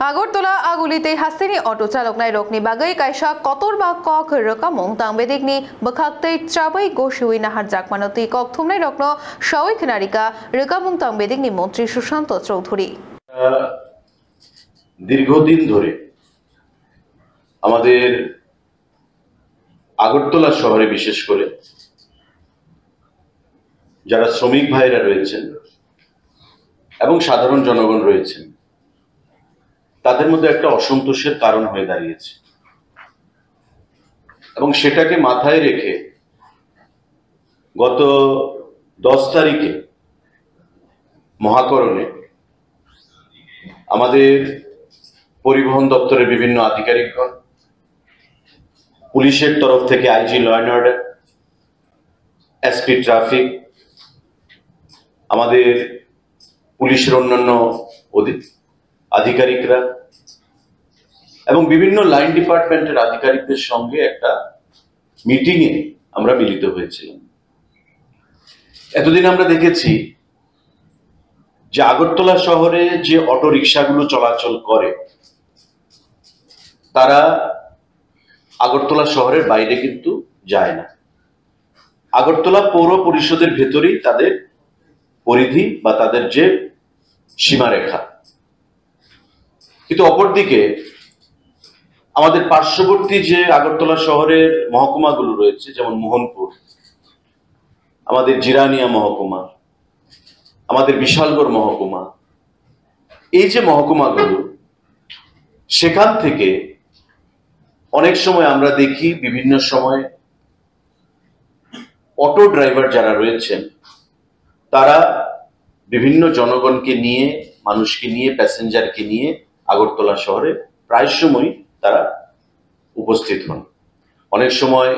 Agortola agulite hasini auto chalok nai rokni bagai kaisa kotor ba kok rekamong tangbedikni bakhaktei trabai goshui nahar jakmanoti kok thumnai rokno shawai khnarika rekamong tangbedikni মন্ত্রী সুশান্ত চৌধুরী দীর্ঘদিন ধরে আমাদের আগরতলা শহরে বিশেষ করে যারা শ্রমিক ভাইরা রয়েছেন এবং সাধারণ জনগণ রয়েছেন তাদের মধ্যে একটা অসন্তোষের কারণ হয়ে দাঁড়িয়েছে এবং সেটাকে মাথায় রেখে গত 10 তারিখে মহাকরণে আমাদের পরিবহন দপ্তরের বিভিন্ন আধিকারিকগণ পুলিশের তরফ থেকে IG law and order SP traffic আমাদের পুলিশের অন্যান্য আধিকারিকরা এবং বিভিন্ন লাইন ডিপার্টমেন্টের আধিকারিকদের সঙ্গে একটা মিটিংয়ে আমরা মিলিত হয়েছিলাম। এতদিন আমরা দেখেছি যে আগরতলা শহরে যে অটো রিক্সাগুলো চলাচল করে তারা আগরতলা শহরের বাইরে কিন্তু যায় না, আগরতলা পৌর পরিষদের ভেতরেই তাদের পরিধি বা তাদের যে সীমারেখা। কিন্তু অপরদিকে আমাদের পার্শ্ববর্তী যে আগরতলা শহরের মহকুমাগুলো রয়েছে, যেমন মোহনপুর, আমাদের জিরানিয়া মহকুমা, আমাদের বিশালগড় মহকুমা, এই যে মহকুমাগুলো, সেখান থেকে অনেক সময় আমরা দেখি বিভিন্ন সময় অটো ড্রাইভার যারা রয়েছেন তারা বিভিন্ন জনগণকে নিয়ে, মানুষকে নিয়ে, প্যাসেঞ্জারকে নিয়ে আগরতলা শহরে প্রায় সময় তারা উপস্থিত হন। অনেক সময়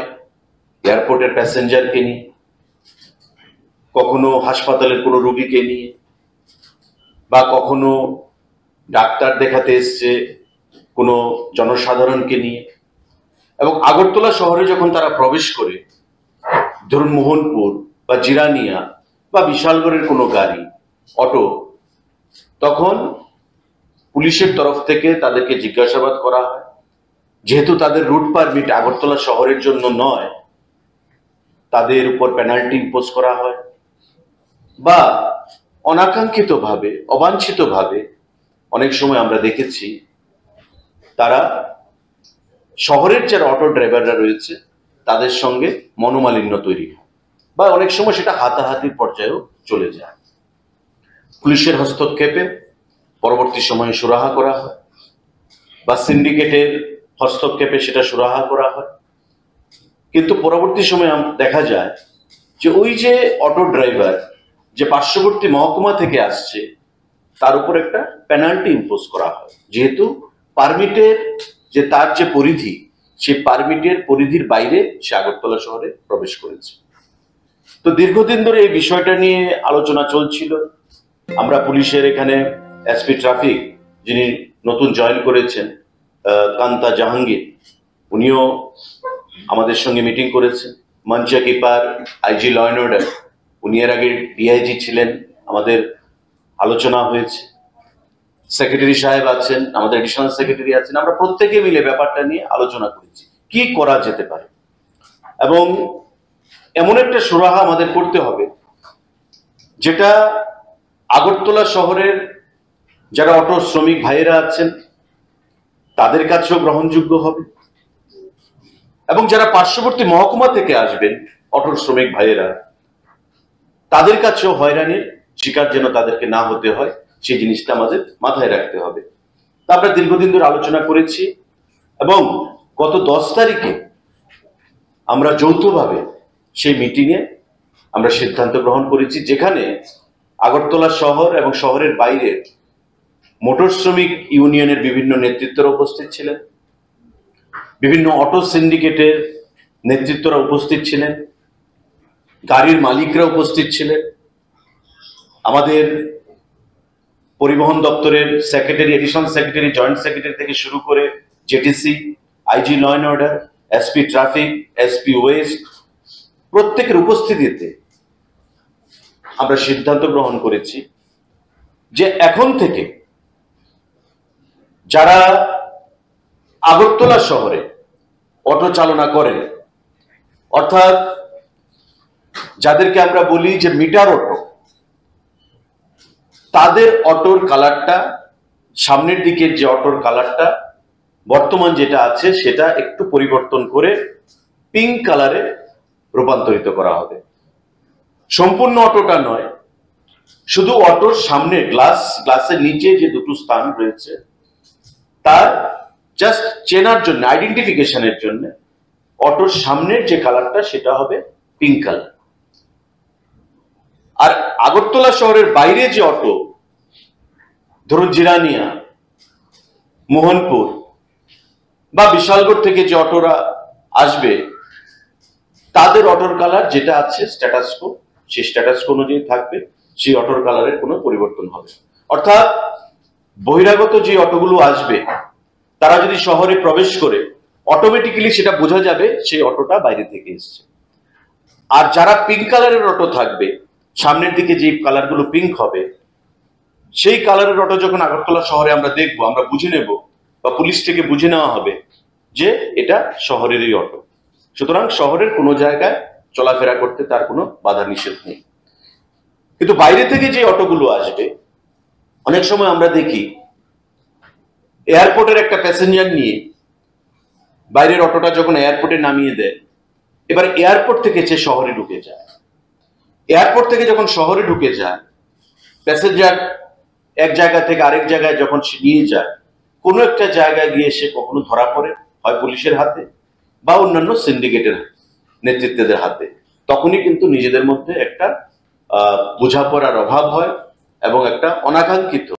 এয়ারপোর্টের প্যাসেঞ্জারকে নিয়ে, কখনো হাসপাতালের কোনো রোগীকে নিয়ে, বা কখনো ডাক্তার দেখাতে এসছে কোনো জনসাধারণকে নিয়ে। এবং আগরতলা শহরে যখন তারা প্রবেশ করে, ধরুন মোহনপুর বা জিরানিয়া বা বিশালগড়ের কোনো গাড়ি, অটো, তখন পুলিশের তরফ থেকে তাদেরকে জিজ্ঞাসাবাদ করা হয়। যেহেতু তাদের রুট পারমিট আগরতলা শহরের জন্য নয়, তাদের উপর পেনাল্টি ইম্পোজ করা হয়, বা অনাকাঙ্ক্ষিতভাবে, অবাঞ্ছিতভাবে অনেক সময় আমরা দেখেছি তারা শহরের যারা অটো ড্রাইভাররা রয়েছে তাদের সঙ্গে মনোমালিন্য তৈরি হয়, বা অনেক সময় সেটা হাতাহাতির পর্যায়েও চলে যায়। পুলিশের হস্তক্ষেপে পরবর্তী সময়ে সুরাহা করা হয়, বা সিন্ডিকেটের হস্তক্ষেপে সেটা সুরাহা করা হয়। কিন্তু পরবর্তী সময়ে দেখা যায় যে ওই যে অটো ড্রাইভার যে পার্শ্ববর্তী মহকুমা থেকে আসছে তার উপর একটা পেনাল্টি ইম্পোজ করা হয়, যেহেতু পারমিটের যে তার যে পরিধি, সেই পারমিটের পরিধির বাইরে সে আগরতলা শহরে প্রবেশ করেছে। তো দীর্ঘদিন ধরে এই বিষয়টা নিয়ে আলোচনা চলছিল। আমরা পুলিশের এখানে এসপি ট্রাফিক, যিনি নতুন জয়েন করেছেন, কান্তা জাহাঙ্গীর, উনিও আমাদের সঙ্গে মিটিং করেছেন। মঞ্চা কিপার, আইজি ল অ্যান্ড অর্ডার, উনি এর আগে ডিআইজি ছিলেন, আমাদের আলোচনা হয়েছে। সেক্রেটারি সাহেব আছেন, আমাদের এডিশনাল সেক্রেটারি আছেন, আমরা প্রত্যেকে মিলে ব্যাপারটা নিয়ে আলোচনা করেছি কি করা যেতে পারে। এবং এমন একটা সুরাহা আমাদের করতে হবে যেটা আগরতলা শহরের যারা অটো শ্রমিক ভাইয়েরা আছেন তাদের কাছেও গ্রহণযোগ্য হবে, এবং যারা পার্শ্ববর্তী মহকুমা থেকে আসবেন অটো শ্রমিক ভাইয়েরা, তাদের কাছেও হয়রানির শিকার যেন তাদেরকে না হতে হয়, সেই জিনিসটা আমাদের মাথায় রাখতে হবে। তা আমরা দীর্ঘদিন ধরে আলোচনা করেছি, এবং গত 10 তারিখে আমরা যৌথভাবে সেই মিটিংয়ে আমরা সিদ্ধান্ত গ্রহণ করেছি, যেখানে আগরতলা শহর এবং শহরের বাইরে মোটর শ্রমিক ইউনিয়নের বিভিন্ন নেতৃত্বরা উপস্থিত ছিলেন, বিভিন্ন অটো সিন্ডিকেটের নেতৃত্বরা উপস্থিত ছিলেন, গাড়ির মালিকরা উপস্থিত ছিলেন, আমাদের পরিবহন দপ্তরের secretary, additional secretary, joint secretary থেকে শুরু করে JTC, IG law and order, SP traffic, SP west, প্রত্যেকের উপস্থিতিতে আমরা সিদ্ধান্ত গ্রহণ করেছি যে এখন থেকে যারা আগরতলা শহরে অটো চালনা করেন, অর্থাৎ যাদেরকে আমরা বলি যে মিটার অটো, তাদের অটোর কালারটা, সামনের দিকের যে অটোর কালারটা বর্তমান যেটা আছে সেটা একটু পরিবর্তন করে পিঙ্ক কালারে রূপান্তরিত করা হবে। সম্পূর্ণ অটোটা নয়, শুধু অটোর সামনে গ্লাসের নিচে যে দুটো স্থান রয়েছে তার জাস্ট চেনার জন্য, আইডেন্টিফিকেশনের জন্য অটোর সামনের যে কালারটা সেটা হবে পিঙ্ক কালার। আর আগরতলা শহরের বাইরে যে অটো, ধরুন জিরানিয়া, মোহনপুর বা বিশালগড় থেকে যে অটোরা আসবে, তাদের অটোর কালার যেটা আছে স্ট্যাটাসকো, সেই স্ট্যাটাসকো অনুযায়ী থাকবে, সেই অটোর কালারের কোনো পরিবর্তন হবে। অর্থাৎ বহিরাগত যে অটোগুলো আসবে তারা যদি শহরে প্রবেশ করে, অটোমেটিক্যালি সেটা বোঝা যাবে সেই অটোটা বাইরে থেকে এসছে। আর যারা পিঙ্ক কালারের অটো থাকবে, সামনের দিকে যে কালারগুলো পিঙ্ক হবে, সেই কালারের অটো যখন আগরতলা শহরে আমরা দেখবো, আমরা বুঝে নেব বা পুলিশ থেকে বুঝে নেওয়া হবে যে এটা শহরেরই অটো। সুতরাং শহরের কোনো জায়গায় চলাফেরা করতে তার কোনো বাধা নিষেধ নেই। কিন্তু বাইরে থেকে যে অটোগুলো আসবে, অনেক সময় আমরা দেখি এয়ারপোর্টের একটা প্যাসেঞ্জার নিয়ে বাইরের অটোটা যখন এয়ারপোর্টে নামিয়ে দেয়, এবার এয়ারপোর্ট থেকে সে শহরে ঢুকে যায়। এয়ারপোর্ট থেকে যখন শহরে ঢুকে যায়, প্যাসেঞ্জার এক জায়গা থেকে আরেক জায়গায় যখন সে নিয়ে যায়, কোনো একটা জায়গায় গিয়ে সে কখনো ধরা পড়ে, হয় পুলিশের হাতে বা অন্যান্য সিন্ডিকেটের নেতৃত্বদের হাতে। তখনই কিন্তু নিজেদের মধ্যে একটা বোঝাপড়ার অভাব হয় এবং একটা অনাকাঙ্ক্ষিত